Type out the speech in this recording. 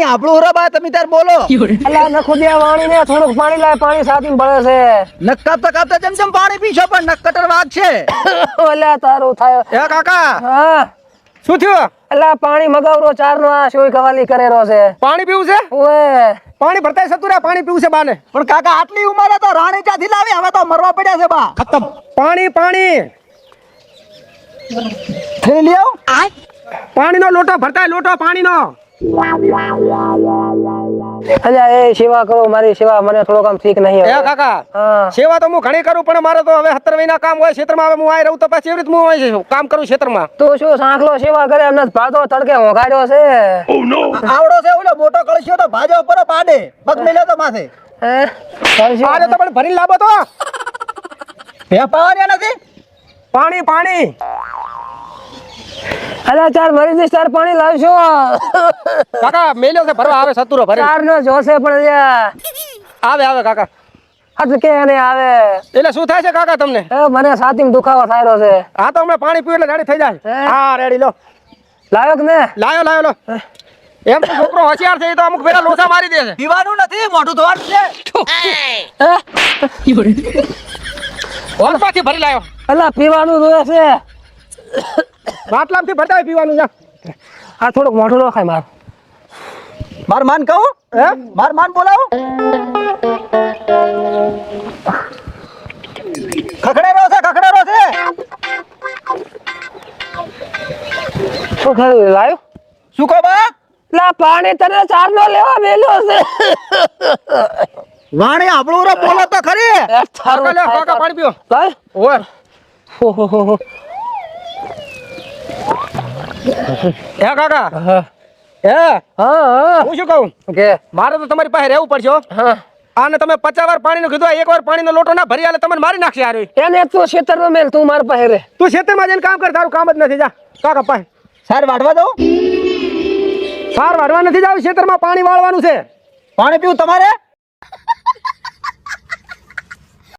પાણી આપણું રે બા તમે તાર બોલો અલા નખો દે વાણી ને થોડુંક પાણી લાય પાણી સાથી બળે છે નક કાપતા જેમ પાણી પીશો પણ નક કટર વાગ છે ઓલા તારું થાય એ કાકા હા શું થયું અલા પાણી મગાવરો ચાર નો આ સોય કવાલી કરેરો છે પાણી પીવું છે ઓએ પાણી ભરતાય સતુરા પાણી પીવું છે બાને પણ કાકા આટલી ઉંમરે તો રાણી ચાથી લાવી હવે તો મરવા પડ્યા છે બા પાણી પાણી થઈ લ્યો પાણીનો લોટો ભરતાય લોટો પાણીનો અલ્યા એ સેવા કરો મારી સેવા મને થોડો કામ ઠીક નહીં એ હવે કાકા હા સેવા તો હું ઘણી કરું પણ મારે તો હવે 17 મહિના કામ હોય ક્ષેત્રમાં હવે હું આઈ રહું તો પછી એવી રીતે હું અહીં કામ કરું ક્ષેત્રમાં તું શું સાંકલો સેવા કરે એમને ભાતો તડકે હોગાડ્યો છે આવડો છે ઓલો મોટો કળશિયો તો ભાજો ઉપર પાડે પગ મેલ્યો તો માથે હે આજે તો પણ ભરીને લાવો તો વેપાર્યા નથી પાણી પાણી અલ્યા ચાર મરી જઈશ તાર પાણી લાવશો કાકા મેલ્યો છે ભરવા આવે સતુરો ભરે ચાર નો જોશે પણ અલ્યા આવે આવે કાકા હાથ કે ને આવે એટલે શું થાય છે કાકા તમને એ મને છાતીમાં દુખાવો થાય છે હા તો હમણાં પાણી પીવું એટલે ગાડી થઈ જાય હે? હા રેડી લો લાયો કે ને લાયો લાયો લો એમ તો છોકરો હોશિયાર છે એ તો અમુક ફેરા લોસા મારી દે છે પીવાનું નથી મોઢું ધોવાનું છે હોલમાંથી ભરી લાયો અલા પીવાનું રોય છે માટલામાંથી ભરતા હોય પીવાનું જા આ થોડુંક મોઢું ન ખાય માર માર માન કહું હે માર માન બોલાવો ખખડેરો છે શું ખાયું લાયો શું કહો બા લા પાણી તને ચાર નો લેવા મેલ્યો છે વાણી આપણું રે બોલો તો ખરી કાકા લ્યો કાકા પાણી પીઓ લાય ઓય ઓહો હે કાકા હા હે હા હું શું કહું કે મારે તો તમારી પાસે રહેવું પડશે હો. હા આને તમે 50 વાર પાણીનું કીધું એક વાર પાણીનો લોટો ના ભરી આલે તમને મારી નાખશે યાર એને તું ખેતરમાં મેલ તું માર પાસે રે તું ખેતરમાં જઈને કામ કર તારું કામ જ નથી જા કાકા પાસે સાર વાઢવા દઉં સાર વાળવા નથી જાવ ખેતરમાં પાણી વાળવાનું છે પાણી પીવું તમારે